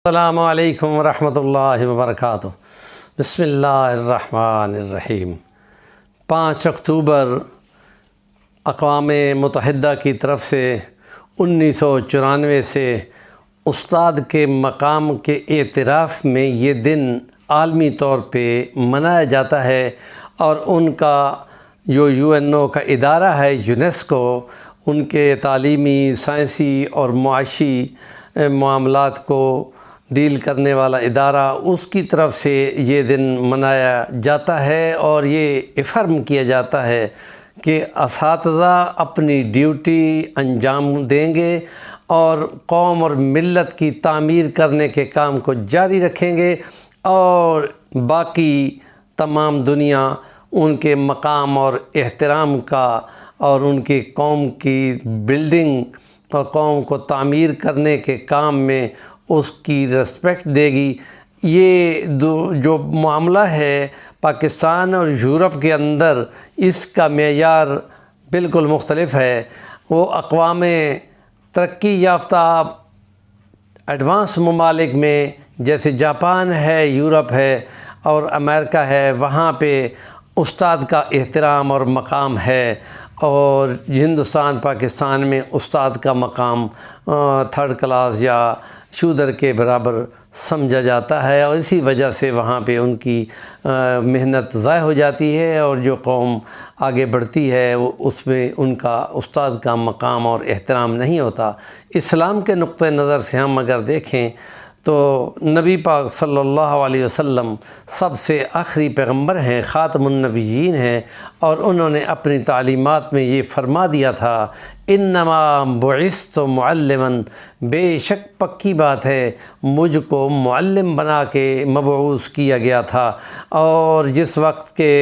السلام علیکم ورحمۃ اللہ وبرکاتہ۔ بسم اللہ الرحمن الرحیم۔ 5 اکتوبر اقوام متحدہ کی طرف سے 1994 سے استاد کے مقام کے اعتراف میں یہ دن عالمی طور پہ منایا جاتا ہے، اور ان کا جو UNO کا ادارہ ہے یونیسکو، ان کے تعلیمی، سائنسی اور معاشی معاملات کو ڈیل کرنے والا ادارہ، اس کی طرف سے یہ دن منایا جاتا ہے، اور یہ افرم کیا جاتا ہے کہ اساتذہ اپنی ڈیوٹی انجام دیں گے اور قوم اور ملت کی تعمیر کرنے کے کام کو جاری رکھیں گے، اور باقی تمام دنیا ان کے مقام اور احترام کا اور ان کی قوم کی بلڈنگ اور قوم کو تعمیر کرنے کے کام میں اس کی رسپیکٹ دے گی۔ یہ جو معاملہ ہے پاکستان اور یورپ کے اندر، اس کا معیار بالکل مختلف ہے۔ وہ اقوام ترقی یافتہ ایڈوانس ممالک میں جیسے جاپان ہے، یورپ ہے اور امریکہ ہے، وہاں پہ استاد کا احترام اور مقام ہے، اور ہندوستان پاکستان میں استاد کا مقام 3rd کلاس یا شودر کے برابر سمجھا جاتا ہے، اور اسی وجہ سے وہاں پہ ان کی محنت ضائع ہو جاتی ہے، اور جو قوم آگے بڑھتی ہے اس میں ان کا استاد کا مقام اور احترام نہیں ہوتا۔ اسلام کے نقطہ نظر سے ہم اگر دیکھیں تو نبی پاک صلی اللہ علیہ وسلم سب سے آخری پیغمبر ہیں، خاتم النبیین ہیں، اور انہوں نے اپنی تعلیمات میں یہ فرما دیا تھا، انما بعثت معلما، بے شک پکی بات ہے مجھ کو معلم بنا کے مبعوث کیا گیا تھا۔ اور جس وقت کے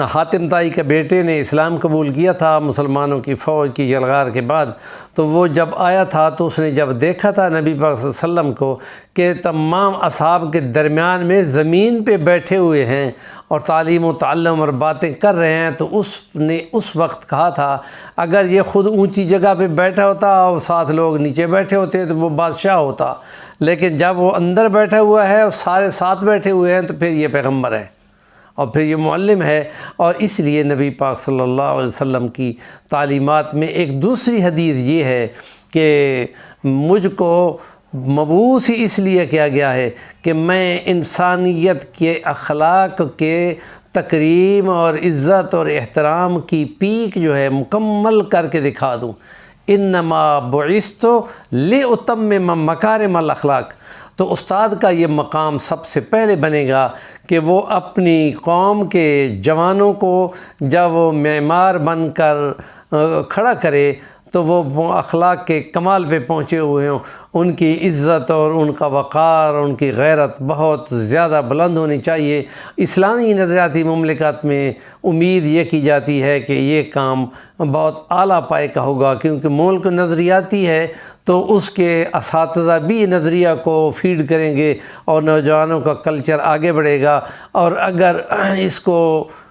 حاتم طائی کے بیٹے نے اسلام قبول کیا تھا مسلمانوں کی فوج کی یلغار کے بعد، تو وہ جب آیا تھا تو اس نے جب دیکھا تھا نبی پاک صلی اللہ علیہ وسلم کو کہ تمام اصحاب کے درمیان میں زمین پہ بیٹھے ہوئے ہیں اور تعلیم و تعلم اور باتیں کر رہے ہیں، تو اس نے اس وقت کہا تھا اگر یہ خود اونچی جگہ پہ بیٹھا ہوتا اور 7 لوگ نیچے بیٹھے ہوتے تو وہ بادشاہ ہوتا، لیکن جب وہ اندر بیٹھا ہوا ہے اور سارے 7 بیٹھے ہوئے ہیں تو پھر یہ پیغمبر ہے اور پھر یہ معلم ہے۔ اور اس لیے نبی پاک صلی اللہ علیہ وسلم کی تعلیمات میں ایک دوسری حدیث یہ ہے کہ مجھ کو مبعوث ہی اس لیے کیا گیا ہے کہ میں انسانیت کے اخلاق کے تکریم اور عزت اور احترام کی پیک جو ہے مکمل کر کے دکھا دوں۔ انما بعثت لأتمم مکارم الاخلاق۔ تو استاد کا یہ مقام سب سے پہلے بنے گا کہ وہ اپنی قوم کے جوانوں کو جب وہ معمار بن کر کھڑا کرے تو وہ اخلاق کے کمال پہ پہنچے ہوئے ہوں، ان کی عزت اور ان کا وقار اور ان کی غیرت بہت زیادہ بلند ہونی چاہیے۔ اسلامی نظریاتی مملکت میں امید یہ کی جاتی ہے کہ یہ کام بہت اعلیٰ پائے کا ہوگا، کیونکہ ملک نظریاتی ہے تو اس کے اساتذہ بھی نظریہ کو فیڈ کریں گے اور نوجوانوں کا کلچر آگے بڑھے گا، اور اگر اس کو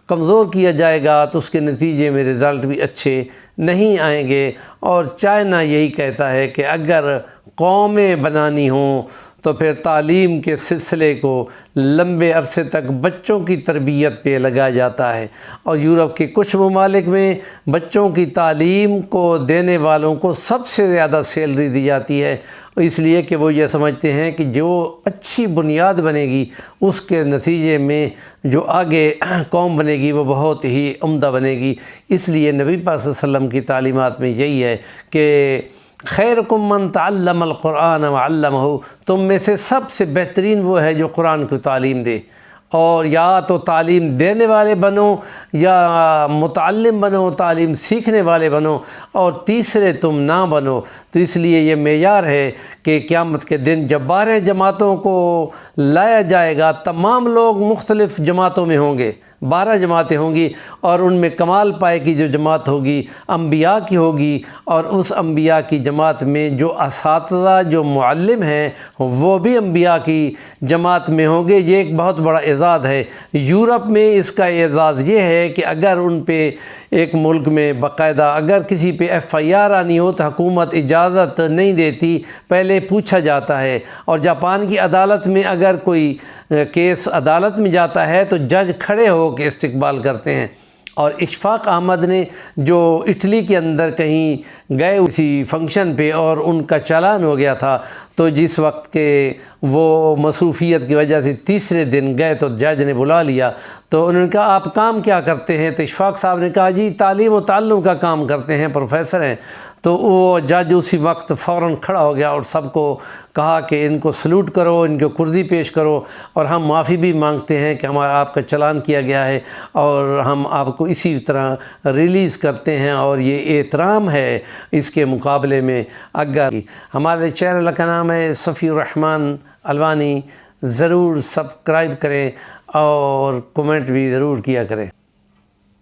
کمزور کیا جائے گا تو اس کے نتیجے میں رزلٹ بھی اچھے نہیں آئیں گے۔ اور چائنا یہی کہتا ہے کہ اگر قومیں بنانی ہوں تو پھر تعلیم کے سلسلے کو لمبے عرصے تک بچوں کی تربیت پہ لگایا جاتا ہے، اور یورپ کے کچھ ممالک میں بچوں کی تعلیم کو دینے والوں کو سب سے زیادہ سیلری دی جاتی ہے، اس لیے کہ وہ یہ سمجھتے ہیں کہ جو اچھی بنیاد بنے گی اس کے نتیجے میں جو آگے قوم بنے گی وہ بہت ہی عمدہ بنے گی۔ اس لیے نبی پاک صلی اللہ علیہ وسلم کی تعلیمات میں یہی ہے کہ خیرکم من تعلم القرآن وعلمہ، تم میں سے سب سے بہترین وہ ہے جو قرآن کو تعلیم دے، اور یا تو تعلیم دینے والے بنو یا متعلم بنو، تعلیم سیکھنے والے بنو، اور تیسرے تم نہ بنو۔ تو اس لیے یہ معیار ہے کہ قیامت کے دن جب 12 جماعتوں کو لایا جائے گا، تمام لوگ مختلف جماعتوں میں ہوں گے، 12 جماعتیں ہوں گی، اور ان میں کمال پائے کی جو جماعت ہوگی انبیاء کی ہوگی، اور اس انبیاء کی جماعت میں جو اساتذہ جو معلم ہیں وہ بھی انبیاء کی جماعت میں ہوں گے۔ یہ ایک بہت بڑا اعزاز ہے۔ یورپ میں اس کا اعزاز یہ ہے کہ اگر ان پہ ایک ملک میں باقاعدہ اگر کسی پہ FIR آنی ہو تو حکومت اجازت نہیں دیتی، پہلے پوچھا جاتا ہے۔ اور جاپان کی عدالت میں اگر کوئی کیس عدالت میں جاتا ہے تو جج کھڑے ہو کے استقبال کرتے ہیں۔ اور اشفاق احمد نے جو اٹلی کے اندر کہیں گئے اسی فنکشن پہ اور ان کا چالان ہو گیا تھا، تو جس وقت کے وہ مصروفیت کی وجہ سے تیسرے دن گئے تو جج نے بلا لیا، تو انہوں نے کہا آپ کام کیا کرتے ہیں؟ تو اشفاق صاحب نے کہا جی تعلیم و تعلم کا کام کرتے ہیں، پروفیسر ہیں۔ تو وہ جج اسی وقت فوراً کھڑا ہو گیا اور سب کو کہا کہ ان کو سلوٹ کرو، ان کو کرزی پیش کرو، اور ہم معافی بھی مانگتے ہیں کہ ہمارا آپ کا چلان کیا گیا ہے، اور ہم آپ کو اسی طرح ریلیز کرتے ہیں، اور یہ احترام ہے اس کے مقابلے میں۔ اگر ہمارے چینل کا نام ہے صفی الرحمن الوانی، ضرور سبسکرائب کریں اور کومنٹ بھی ضرور کیا کریں۔